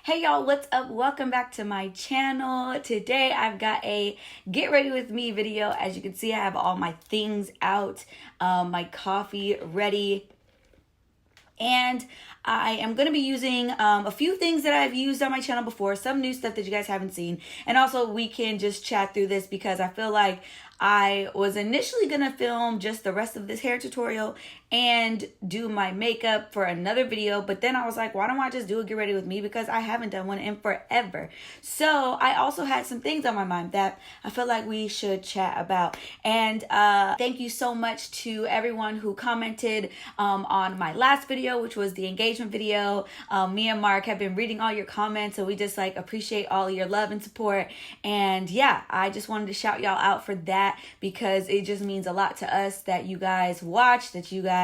Hey y'all, what's up? Welcome back to my channel. Today I've got a get ready with me video. As you can see, I have all my things out, my coffee ready, and I am going to be using a few things that I've used on my channel before, some new stuff that you guys haven't seen, and also we can just chat through this because I feel like I was initially going to film just the rest of this hair tutorial and do my makeup for another video, but then I was like, why don't I just do a get ready with me, because I haven't done one in forever. So I also had some things on my mind that I feel like we should chat about. And thank you so much to everyone who commented on my last video, which was the engagement video. Me and Mark have been reading all your comments, so we just like appreciate all your love and support. And yeah, I just wanted to shout y'all out for that, because it just means a lot to us that you guys watch, that you guys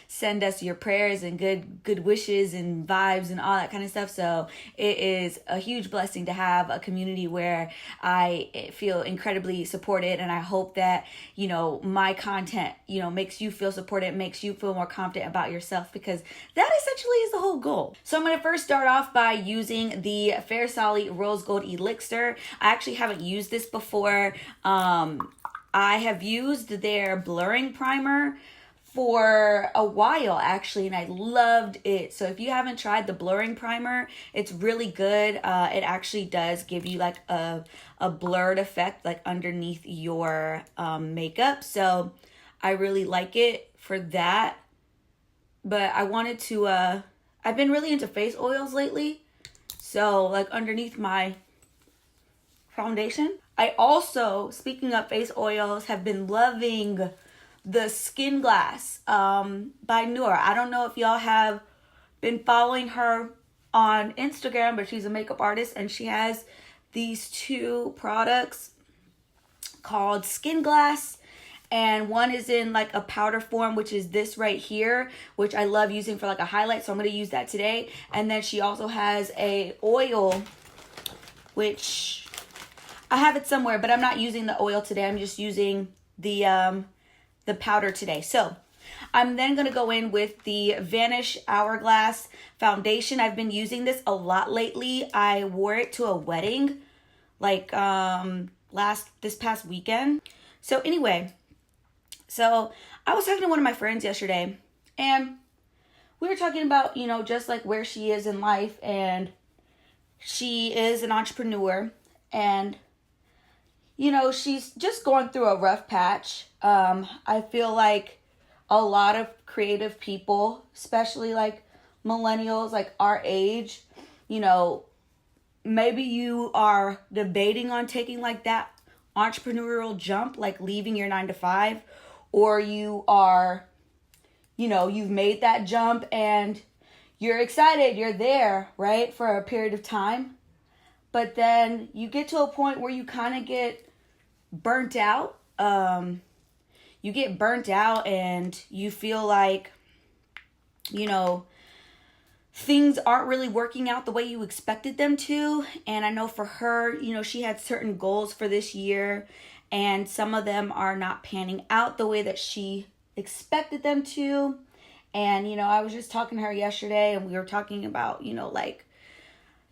send us your prayers and good wishes and vibes and all that kind of stuff. So it is a huge blessing to have a community where I feel incredibly supported, and I hope that, you know, my content, you know, makes you feel supported, makes you feel more confident about yourself, because that essentially is the whole goal. So I'm going to first start off by using the Fair Sally Rose Gold Elixir. I actually haven't used this before. I have used their blurring primer for a while actually, and I loved it. So if you haven't tried the blurring primer, it's really good. It actually does give you like a blurred effect like underneath your makeup. So I really like it for that. But I wanted to, I've been really into face oils lately. So like underneath my foundation. I also, speaking of face oils, have been loving the Skin Glass by Noor. I don't know if y'all have been following her on Instagram, but she's a makeup artist, and she has these two products called Skin Glass, and one is in like a powder form, which is this right here, which I love using for like a highlight, so I'm going to use that today. And then she also has a oil, which I have it somewhere, but I'm not using the oil today. I'm just using the powder today. So I'm then going to go in with the Vanish Hourglass foundation. I've been using this a lot lately. I wore it to a wedding like this past weekend. So anyway, so I was talking to one of my friends yesterday, and we were talking about, you know, just like where she is in life, and she is an entrepreneur, and you know, she's just going through a rough patch. I feel like a lot of creative people, especially like millennials, like our age, you know, maybe you are debating on taking like that entrepreneurial jump, like leaving your 9-to-5, or you are, you know, you've made that jump and you're excited, you're there, right, for a period of time. But then you get to a point where you kind of get burnt out. You get burnt out and you feel like, you know, things aren't really working out the way you expected them to. And I know for her, you know, she had certain goals for this year, and some of them are not panning out the way that she expected them to. And, you know, I was just talking to her yesterday, and we were talking about, you know, like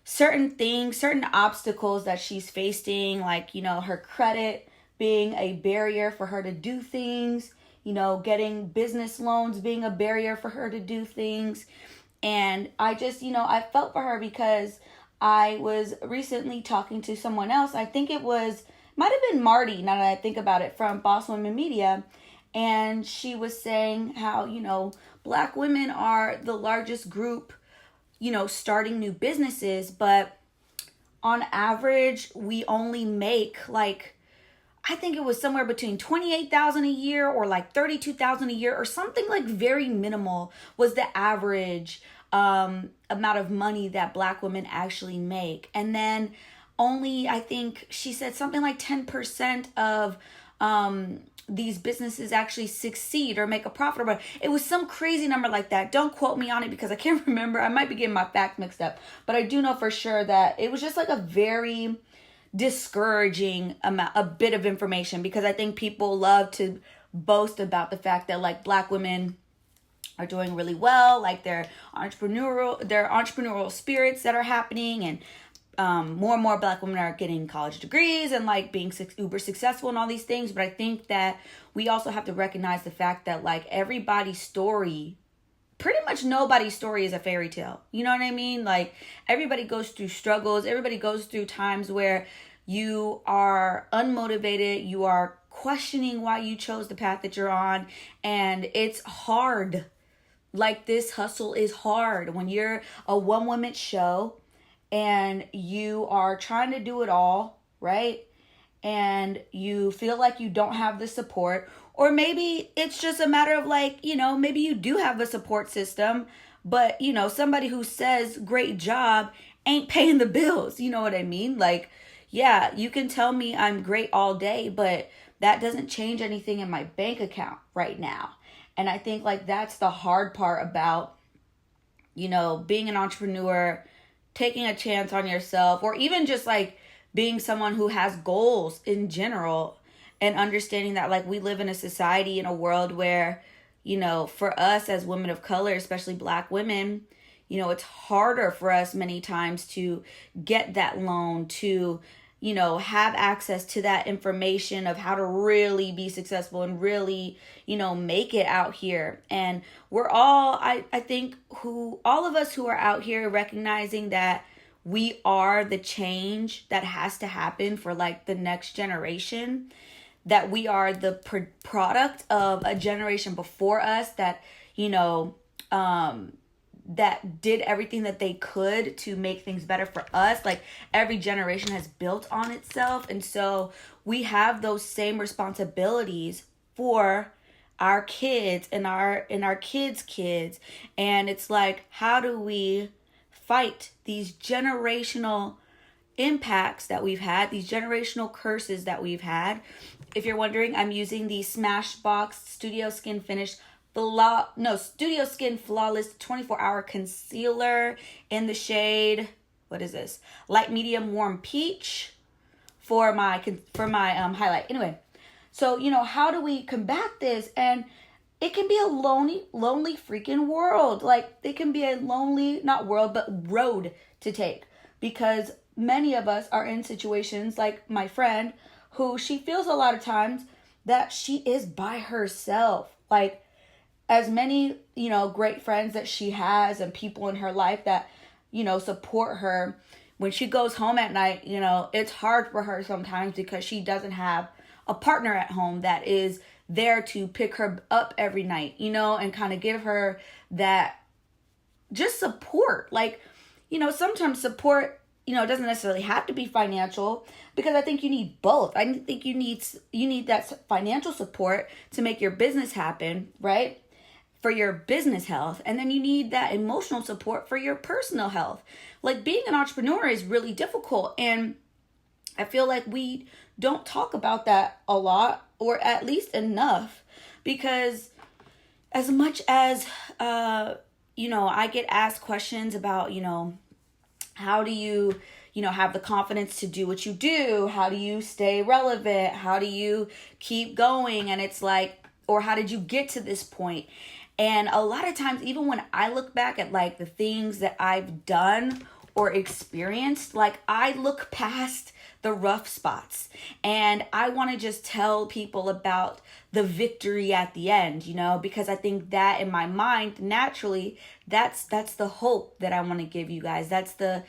certain things, certain obstacles that she's facing, like, you know, her credit being a barrier for her to do things, you know, getting business loans being a barrier for her to do things. And I just, you know, I felt for her because I was recently talking to someone else. I think might have been Marty, now that I think about it, from Boss Women Media. And she was saying how, you know, Black women are the largest group, you know, starting new businesses, but on average, we only make like, I think it was somewhere between $28,000 a year or like $32,000 a year, or something like very minimal was the average amount of money that Black women actually make. And then only, I think she said something like 10% of these businesses actually succeed or make a profit. But it was some crazy number like that. Don't quote me on it because I can't remember. I might be getting my facts mixed up. But I do know for sure that it was just like a very discouraging a bit of information, because I think people love to boast about the fact that like Black women are doing really well, like their entrepreneurial spirits that are happening, and more and more Black women are getting college degrees and like being uber successful and all these things. But I think that we also have to recognize the fact that like everybody's story, pretty much nobody's story is a fairy tale. You know what I mean? Like everybody goes through struggles. Everybody goes through times where you are unmotivated. You are questioning why you chose the path that you're on. And it's hard. Like this hustle is hard when you're a one-woman show and you are trying to do it all, right? And you feel like you don't have the support, or maybe it's just a matter of like, you know, maybe you do have a support system, but you know, somebody who says great job ain't paying the bills. You know what I mean? Like, yeah, you can tell me I'm great all day, but that doesn't change anything in my bank account right now. And I think like that's the hard part about, you know, being an entrepreneur, taking a chance on yourself, or even just like being someone who has goals in general, and understanding that like we live in a society, in a world where, you know, for us as women of color, especially Black women, you know, it's harder for us many times to get that loan, to, you know, have access to that information of how to really be successful and really, you know, make it out here. And we're all, I think all of us who are out here recognizing that we are the change that has to happen for like the next generation, that we are the product of a generation before us that, you know, that did everything that they could to make things better for us. Like every generation has built on itself. And so we have those same responsibilities for our kids and our kids' kids. And it's like, how do we fight these generational impacts that we've had, these generational curses that we've had? If you're wondering, I'm using the Smashbox Studio Skin Finish Studio Skin Flawless 24-hour concealer in the shade, what is this? Light medium warm peach for my highlight. Anyway, so you know, how do we combat this? And it can be a lonely freaking world. Like it can be a lonely, not world, but road to take, because many of us are in situations like my friend, who she feels a lot of times that she is by herself. Like as many, you know, great friends that she has and people in her life that, you know, support her, when she goes home at night, you know, it's hard for her sometimes because she doesn't have a partner at home that is there to pick her up every night, you know, and kind of give her that just support. Like, you know, sometimes support, you know, doesn't necessarily have to be financial, because I think you need both. I think you need that financial support to make your business happen, right? For your business health. And then you need that emotional support for your personal health. Like being an entrepreneur is really difficult. And I feel like we don't talk about that a lot, or at least enough, because as much as, you know, I get asked questions about, you know, how do you, you know, have the confidence to do what you do? How do you stay relevant? How do you keep going? And it's like, or how did you get to this point? And a lot of times, even when I look back at like the things that I've done or experienced, like I look past the rough spots and I want to just tell people about the victory at the end, you know, because I think that in my mind, naturally, that's the hope that I want to give you guys. That's the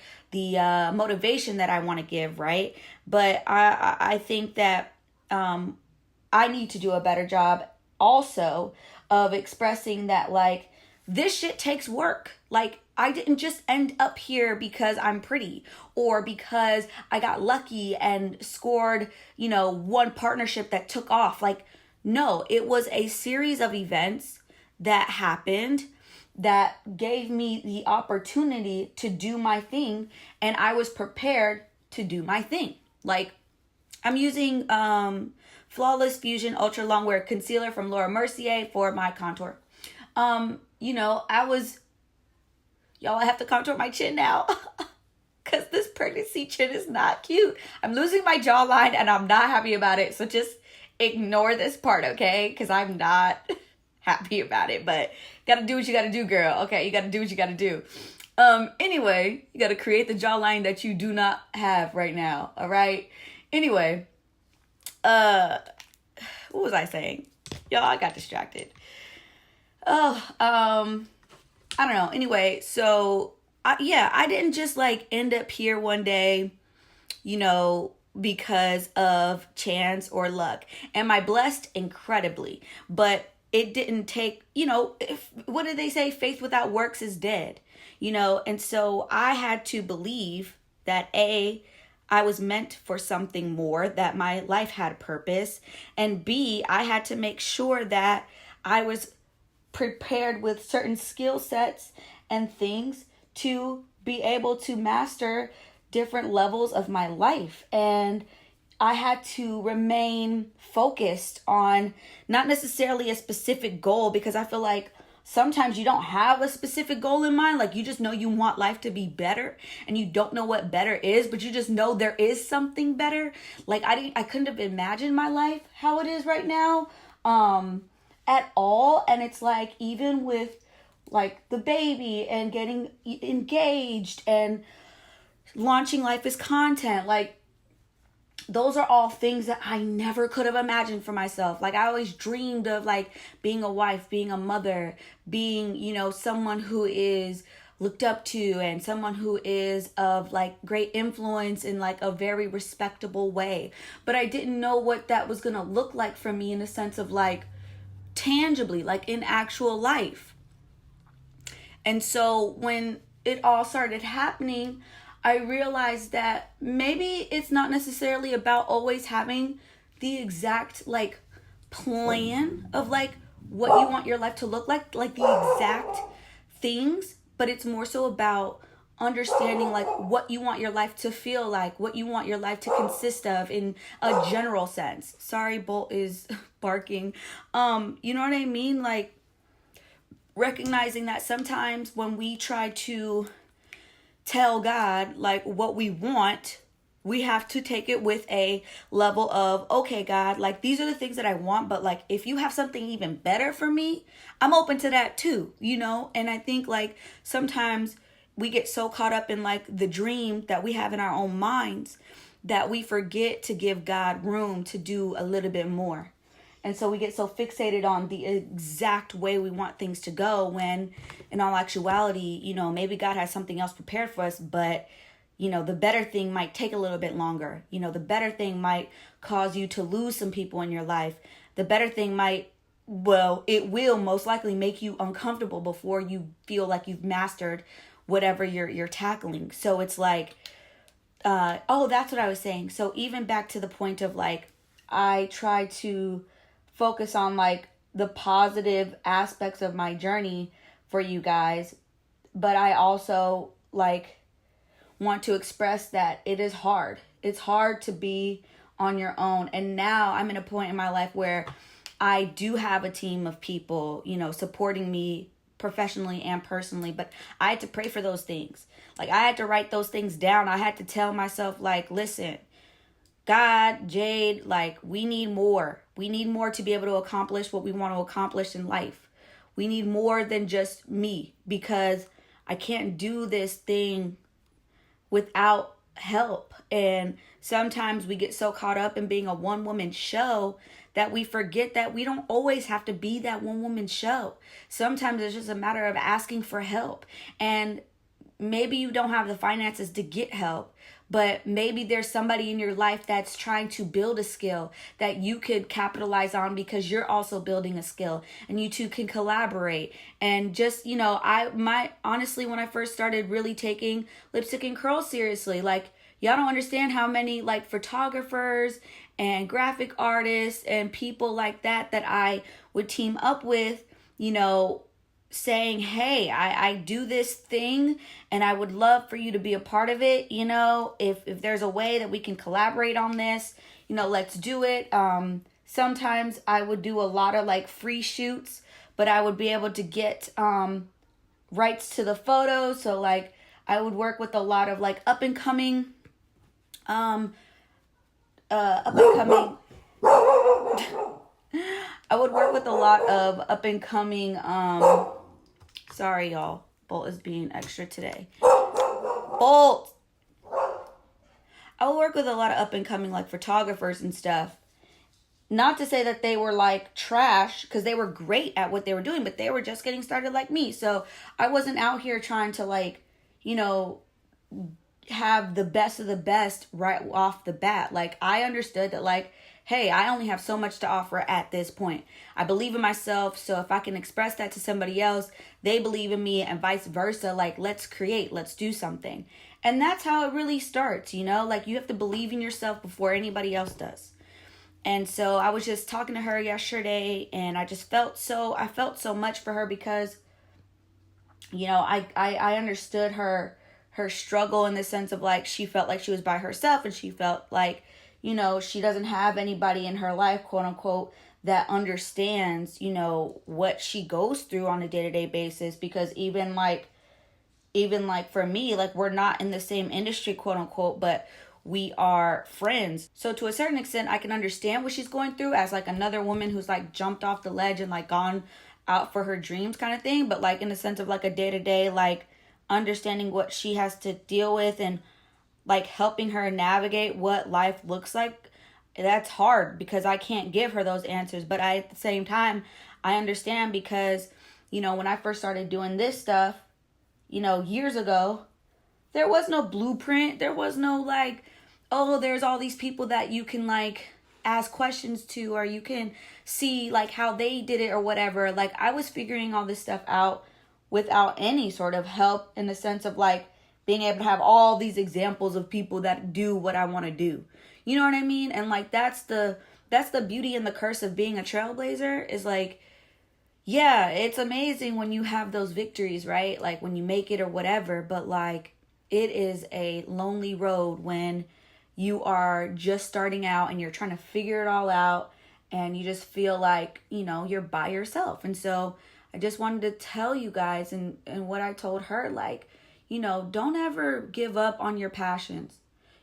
motivation that I want to give, right? But I think that I need to do a better job also of expressing that like this shit takes work. Like I didn't just end up here because I'm pretty or because I got lucky and scored, you know, one partnership that took off. Like, no, it was a series of events that happened that gave me the opportunity to do my thing, and I was prepared to do my thing. Like I'm using Flawless Fusion Ultra Longwear Concealer from Laura Mercier for my contour. You know, I have to contour my chin now because this pregnancy chin is not cute. I'm losing my jawline and I'm not happy about it. So just ignore this part, okay? Because I'm not happy about it, but gotta do what you gotta do, girl. Okay, you gotta do what you gotta do. Anyway, you gotta create the jawline that you do not have right now. All right. Anyway, what was I saying? Y'all, I got distracted. I don't know. Anyway, so I didn't just like end up here one day, because of chance or luck. Am I blessed? Incredibly. But it didn't take, what did they say? Faith without works is dead, and so I had to believe that I was meant for something more, that my life had a purpose, and B, I had to make sure that I was prepared with certain skill sets and things to be able to master different levels of my life. And I had to remain focused on not necessarily a specific goal, because I feel like sometimes you don't have a specific goal in mind. Like, you just know you want life to be better and you don't know what better is, but you just know there is something better. Like, I couldn't have imagined my life how it is right now at all. And it's like, even with like the baby and getting engaged and launching Life is Content, like, those are all things that I never could have imagined for myself. Like, I always dreamed of like being a wife, being a mother, being, someone who is looked up to and someone who is of like great influence in like a very respectable way. But I didn't know what that was going to look like for me in a sense of like tangibly, like in actual life. And so when it all started happening, I realized that maybe it's not necessarily about always having the exact like plan of like what you want your life to look like the exact things, but it's more so about understanding like what you want your life to feel like, what you want your life to consist of in a general sense. Sorry, Bolt is barking. You know what I mean? Like, recognizing that sometimes when we try to tell God like what we want, we have to take it with a level of, okay, God, like, these are the things that I want, but like, if you have something even better for me, I'm open to that too, And I think like sometimes we get so caught up in like the dream that we have in our own minds that we forget to give God room to do a little bit more. And so we get so fixated on the exact way we want things to go, when in all actuality, maybe God has something else prepared for us, but, the better thing might take a little bit longer. The better thing might cause you to lose some people in your life. The better thing it will most likely make you uncomfortable before you feel like you've mastered whatever you're tackling. So it's like, that's what I was saying. So even back to the point of like, I try to focus on like the positive aspects of my journey for you guys, but I also like want to express that it is hard. It's hard to be on your own. And now I'm in a point in my life where I do have a team of people, supporting me professionally and personally, but I had to pray for those things. Like, I had to write those things down. I had to tell myself like, listen, God, Jade, like, we need more. We need more to be able to accomplish what we want to accomplish in life. We need more than just me, because I can't do this thing without help. And sometimes we get so caught up in being a one-woman show that we forget that we don't always have to be that one-woman show. Sometimes it's just a matter of asking for help. And maybe you don't have the finances to get help, but maybe there's somebody in your life that's trying to build a skill that you could capitalize on, because you're also building a skill and you two can collaborate. And just, honestly, when I first started really taking lipstick and curls seriously, like, y'all don't understand how many like photographers and graphic artists and people like that I would team up with, saying, hey, I do this thing and I would love for you to be a part of it. If there's a way that we can collaborate on this, let's do it. Sometimes I would do a lot of like free shoots, but I would be able to get rights to the photos. So like I would work with a lot of like up and coming I would work with a lot of up and coming, sorry y'all, Bolt is being extra today. Bolt! I would work with a lot of up and coming like photographers and stuff. Not to say that they were like trash, because they were great at what they were doing, but they were just getting started like me. So I wasn't out here trying to like, you know, have the best of the best right off the bat. Like, I understood that, like, hey, I only have so much to offer at this point. I believe in myself, so if I can express that to somebody else, they believe in me, and vice versa. Like, let's create, let's do something. And that's how it really starts, you know? Like, you have to believe in yourself before anybody else does. And so I was just talking to her yesterday, and I felt so much for her, because, you know, I understood her struggle in the sense of like, she felt like she was by herself, and she felt like, you know, she doesn't have anybody in her life, quote unquote, that understands, you know, what she goes through on a day-to-day basis. Because even like for me, like, we're not in the same industry, quote unquote, but we are friends. So to a certain extent, I can understand what she's going through as like another woman who's like jumped off the ledge and like gone out for her dreams kind of thing. But like in the sense of like a day-to-day, like understanding what she has to deal with, and like helping her navigate what life looks like, that's hard, because I can't give her those answers. But at the same time, I understand, because, you know, when I first started doing this stuff, you know, years ago, there was no blueprint. There was no like, oh, there's all these people that you can like ask questions to, or you can see like how they did it or whatever. Like, I was figuring all this stuff out without any sort of help, in the sense of like being able to have all these examples of people that do what I want to do. You know what I mean? And like, that's the beauty and the curse of being a trailblazer, is like, yeah, it's amazing when you have those victories, right? Like when you make it or whatever, but like, it is a lonely road when you are just starting out and you're trying to figure it all out, and you just feel like, you know, you're by yourself. And so I just wanted to tell you guys, and what I told her, like, you know, don't ever give up on your passions.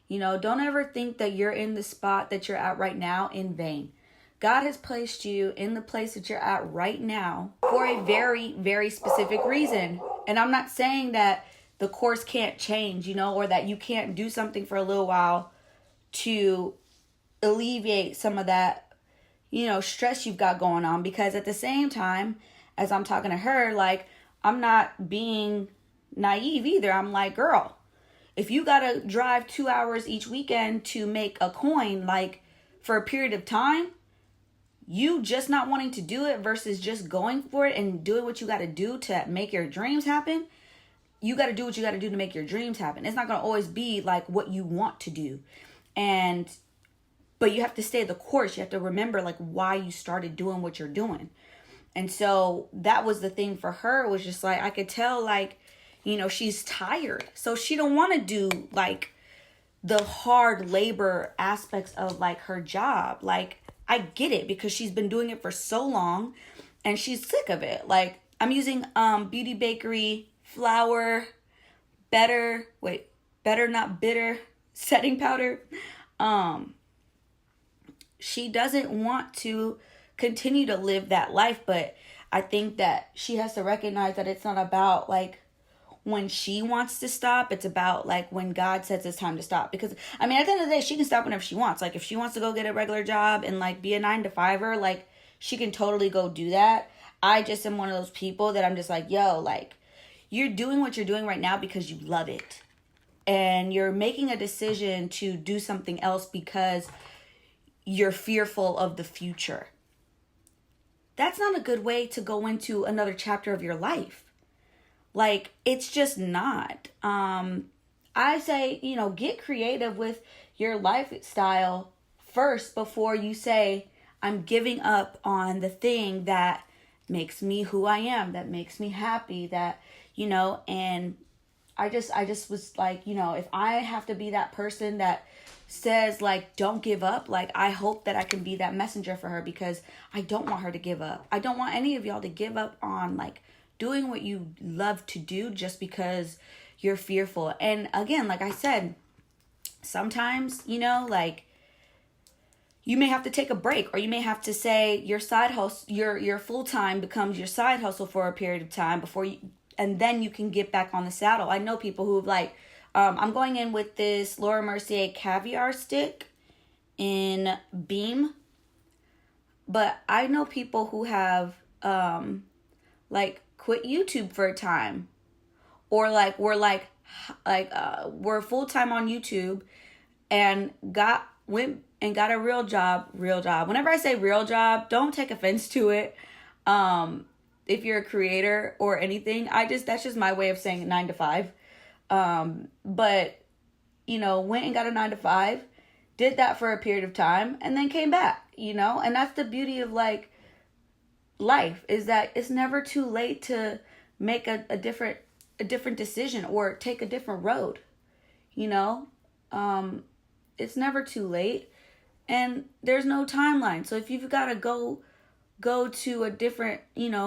You know, don't ever think that you're in the spot that you're at right now in vain. God has placed you in the place that you're at right now for a very, very specific reason. And I'm not saying that the course can't change, you know, or that you can't do something for a little while to alleviate some of that, you know, stress you've got going on. Because at the same time, as I'm talking to her, like, I'm not being naive either. I'm like, girl, if you gotta drive 2 hours each weekend to make a coin, like, for a period of time, you just not wanting to do it versus just going for it and doing what you gotta do to make your dreams happen, you gotta do what you gotta do to make your dreams happen. It's not gonna always be like what you want to do. But you have to stay the course. You have to remember like why you started doing what you're doing. And so that was the thing for her, was just like, I could tell, like, you know, she's tired. So she don't want to do like the hard labor aspects of like her job. Like, I get it, because she's been doing it for so long and she's sick of it. Like, I'm using Beauty Bakery flour, better not bitter setting powder. She doesn't want to continue to live that life, but I think that she has to recognize that it's not about like when she wants to stop. It's about like when God says it's time to stop. Because I mean, at the end of the day, she can stop whenever she wants. Like, if she wants to go get a regular job and like be a 9-to-5er, like, she can totally go do that. I just am one of those people that I'm just like, yo, like, you're doing what you're doing right now because you love it, and you're making a decision to do something else because you're fearful of the future. That's not a good way to go into another chapter of your life. Like, it's just not. I say, you know, get creative with your lifestyle first before you say, I'm giving up on the thing that makes me who I am, that makes me happy, that, you know. And I just was like, you know, if I have to be that person that says like, don't give up, like, I hope that I can be that messenger for her, because I don't want her to give up. I don't want any of y'all to give up on like doing what you love to do just because you're fearful. And again, like I said, sometimes, you know, like, you may have to take a break, or you may have to say your side hustle, your full-time becomes your side hustle for a period of time before you, and then you can get back on the saddle. I know people who like, I'm going in with this Laura Mercier caviar stick in Beam, but I know people who have like quit YouTube for a time, or like we're full-time on YouTube and went and got a real job. Whenever I say real job, don't take offense to it. If you're a creator or anything, that's just my way of saying 9 to 5. But went and got a 9 to 5, did that for a period of time, and then came back, and that's the beauty of like life, is that it's never too late to make a different decision or take a different road. It's never too late, and there's no timeline. So if you've got to go to a different,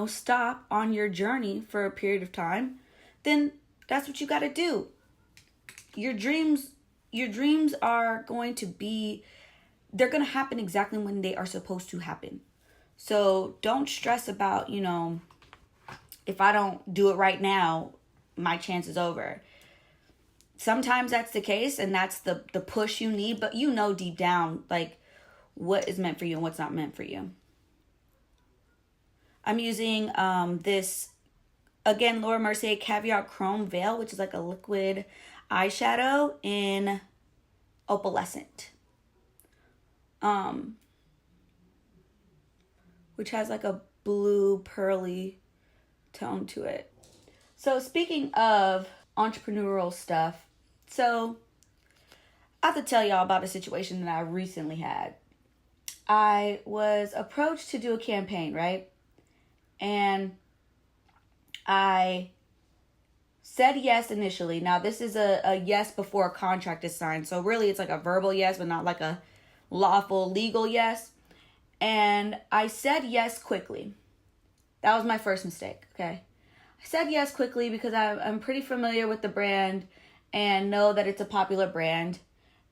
stop on your journey for a period of time, then that's what you got to do. Your dreams are going to they're going to happen exactly when they are supposed to happen. So don't stress about, if I don't do it right now, my chance is over. Sometimes that's the case, and that's the push you need, but deep down, like, what is meant for you and what's not meant for you. I'm using this, again, Laura Mercier Caviar Chrome Veil, which is like a liquid eyeshadow in Opalescent. Which has like a blue pearly tone to it. So speaking of entrepreneurial stuff, so I have to tell y'all about a situation that I recently had. I was approached to do a campaign, right? And I said yes initially. Now, this is a yes before a contract is signed. So really, it's like a verbal yes, but not like a lawful, legal yes. And I said yes quickly. That was my first mistake, okay? I said yes quickly because I'm pretty familiar with the brand and know that it's a popular brand.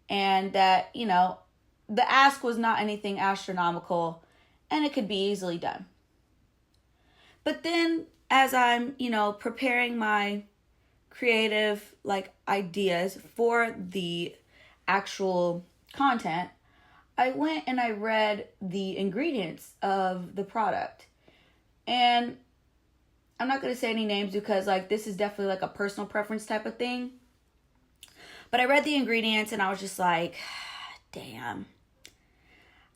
And that, the ask was not anything astronomical and it could be easily done. But then as I'm, preparing my creative ideas for the actual content, I went and I read the ingredients of the product. And I'm not going to say any names because this is definitely a personal preference type of thing. But I read the ingredients and I was just like, damn,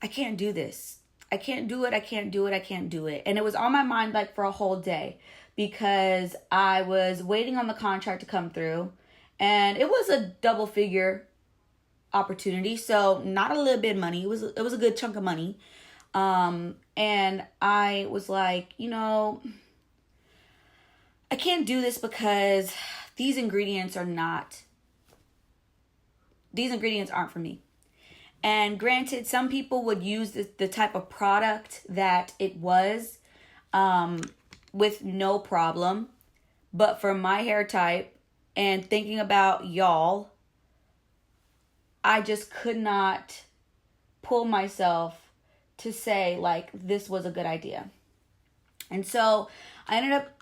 I can't do this. I can't do it. And it was on my mind for a whole day because I was waiting on the contract to come through, and it was a double figure opportunity. So not a little bit of money. It was a good chunk of money. And I was like, I can't do this because these ingredients aren't for me. And granted, some people would use the type of product that it was with no problem. But for my hair type and thinking about y'all, I just could not pull myself to say this was a good idea. And so I ended up,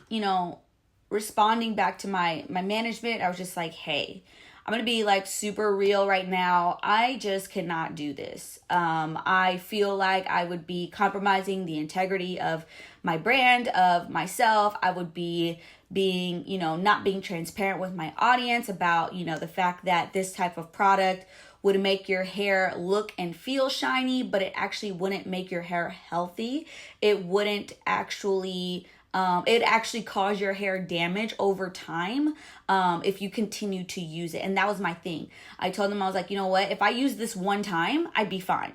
responding back to my management. I was just like, hey, I'm going to be super real right now. I just cannot do this. I feel like I would be compromising the integrity of my brand, of myself. I would be being, not being transparent with my audience about, the fact that this type of product would make your hair look and feel shiny, but it actually wouldn't make your hair healthy. It wouldn't actually... it actually cause your hair damage over time if you continue to use it. And that was my thing. I told them, I was like, you know what? If I use this one time, I'd be fine.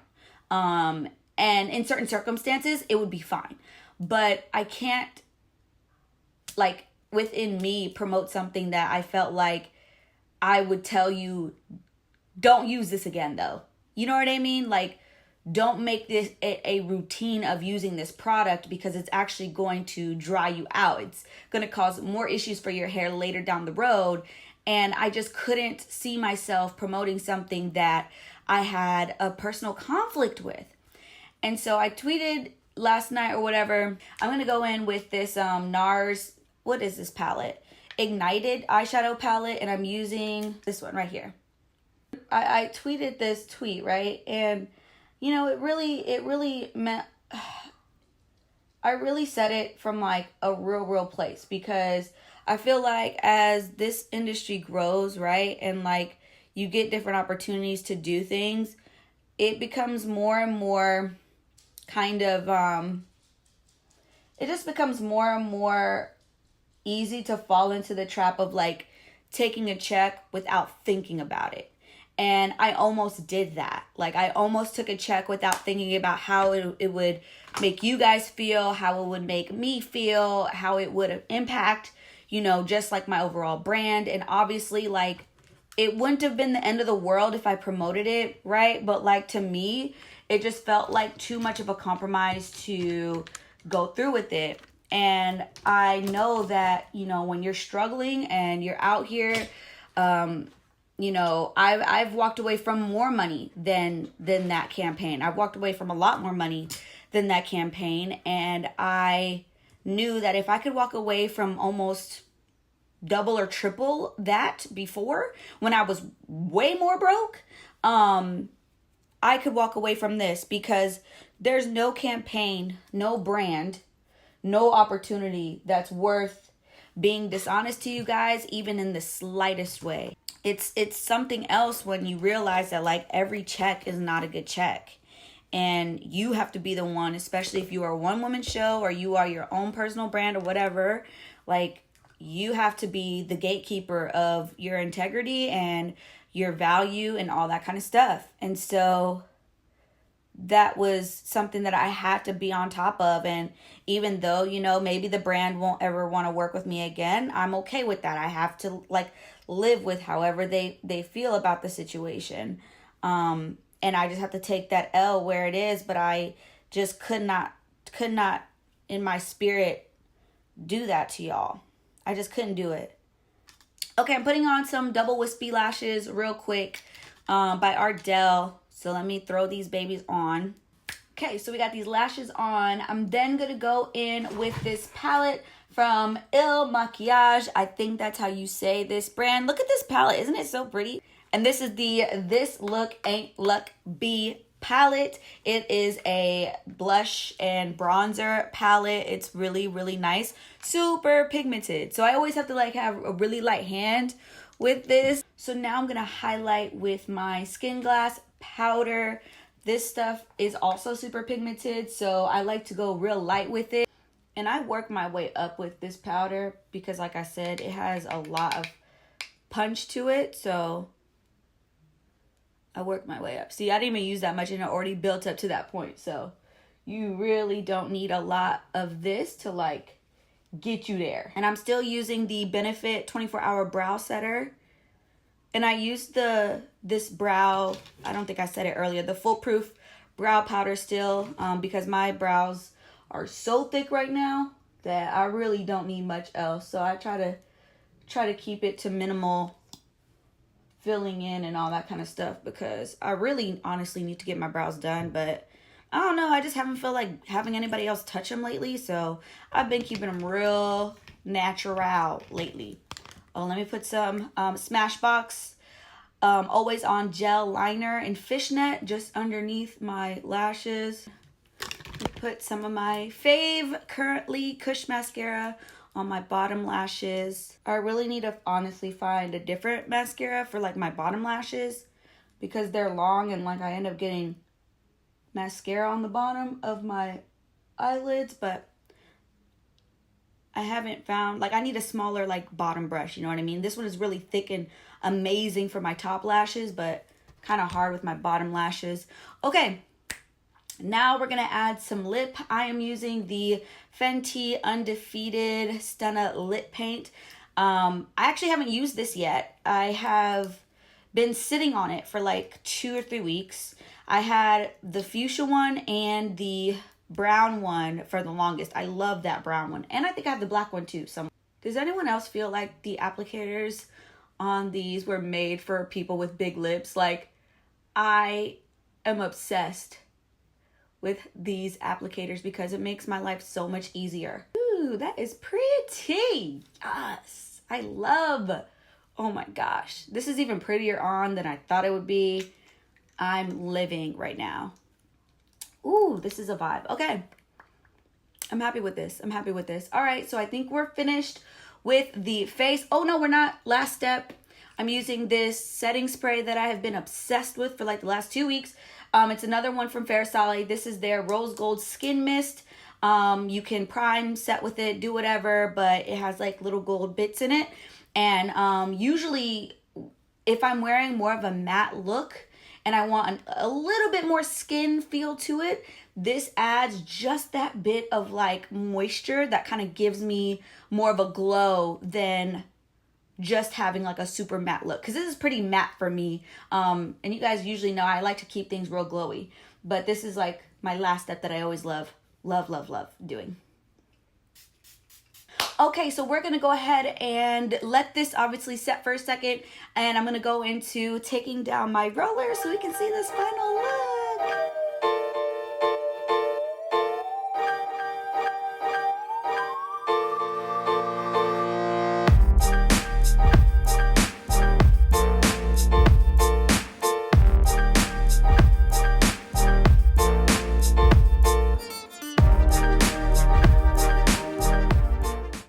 And in certain circumstances, it would be fine. But I can't, within me, promote something that I felt like I would tell you, don't use this again, though. You know what I mean? Don't make this a routine of using this product because it's actually going to dry you out. It's going to cause more issues for your hair later down the road. And I just couldn't see myself promoting something that I had a personal conflict with. And so I tweeted last night or whatever, I'm going to go in with this NARS, what is this palette? Ignited eyeshadow palette, and I'm using this one right here. I tweeted this tweet, right? And, you know, it really meant, I really said it from like a real place, because I feel like as this industry grows, right, and like you get different opportunities to do things, it becomes more and more kind of, it just becomes more and more easy to fall into the trap of like taking a check without thinking about it. And I almost did that. Like, I almost took a check without thinking about how it would make you guys feel, how it would make me feel, how it would impact, you know, just like my overall brand. And obviously, like, it wouldn't have been the end of the world if I promoted it, right? But like, to me, it just felt like too much of a compromise to go through with it. And I know that, you know, when you're struggling and you're out here, you know, I've walked away from more money than that campaign. I've walked away from a lot more money than that campaign. And I knew that if I could walk away from almost double or triple that before, when I was way more broke, I could walk away from this, because there's no campaign, no brand, no opportunity that's worth being dishonest to you guys, even in the slightest way. It's something else when you realize that like every check is not a good check. And you have to be the one, especially if you are a one-woman show or you are your own personal brand or whatever, like you have to be the gatekeeper of your integrity and your value and all that kind of stuff. And so that was something that I had to be on top of. And even though, you know, maybe the brand won't ever want to work with me again, I'm okay with that. I have to like live with however they feel about the situation. And I just have to take that L where it is. But I just could not in my spirit do that to y'all. I just couldn't do it. Okay, I'm putting on some double wispy lashes real quick by Ardell. So let me throw these babies on. Okay, so we got these lashes on. I'm then going to go in with this palette from Il Maquillage. I think that's how you say this brand. Look at this palette. Isn't it so pretty? And this is the This Look Ain't Luck B palette. It is a blush and bronzer palette. It's really nice. Super pigmented. So I always have to like have a really light hand with this. So now I'm going to highlight with my Skin Glass powder. This stuff is also super pigmented, so I like to go real light with it. And I work my way up with this powder because, like I said, it has a lot of punch to it. So I work my way up. See, I didn't even use that much and it already built up to that point. So you really don't need a lot of this to like get you there. And I'm still using the Benefit 24-hour brow setter. And I used this brow, I don't think I said it earlier, the Foolproof brow powder still, because my brows are so thick right now that I really don't need much else. So I try to keep it to minimal filling in and all that kind of stuff, because I really honestly need to get my brows done, but I don't know, I just haven't felt like having anybody else touch them lately, so I've been keeping them real natural lately. Oh, let me put some Smashbox Always On Gel Liner in Fishnet just underneath my lashes. Put some of my fave currently Kush Mascara on my bottom lashes. I really need to honestly find a different mascara for like my bottom lashes, because they're long and like I end up getting mascara on the bottom of my eyelids, but I haven't found, like I need a smaller like bottom brush, you know what I mean? This one is really thick and amazing for my top lashes, but kind of hard with my bottom lashes. Okay, now we're going to add some lip. I am using the Fenty Undefeated Stunna Lip Paint. I actually haven't used this yet. I have been sitting on it for like 2 or 3 weeks. I had the fuchsia one and the brown one for the longest. I love that brown one. And I think I have the black one too. Does anyone else feel like the applicators on these were made for people with big lips? Like, I am obsessed with these applicators because it makes my life so much easier. Ooh, that is pretty. Yes, I love. Oh my gosh, this is even prettier on than I thought it would be. I'm living right now. Ooh, this is a vibe. Okay, I'm happy with this. I'm happy with this. All right, so I think we're finished with the face. Oh no, we're not. Last step. I'm using this setting spray that I have been obsessed with for like the last 2 weeks. It's another one from Fairsolid. This is their Rose Gold Skin Mist. You can prime, set with it, do whatever, but it has like little gold bits in it. And usually if I'm wearing more of a matte look and I want a little bit more skin feel to it, this adds just that bit of like moisture that kind of gives me more of a glow than just having like a super matte look, because this is pretty matte for me. And you guys usually know I like to keep things real glowy, but this is like my last step that I always love doing. Okay, so we're gonna go ahead and let this obviously set for a second, and I'm gonna go into taking down my roller so we can see this final look.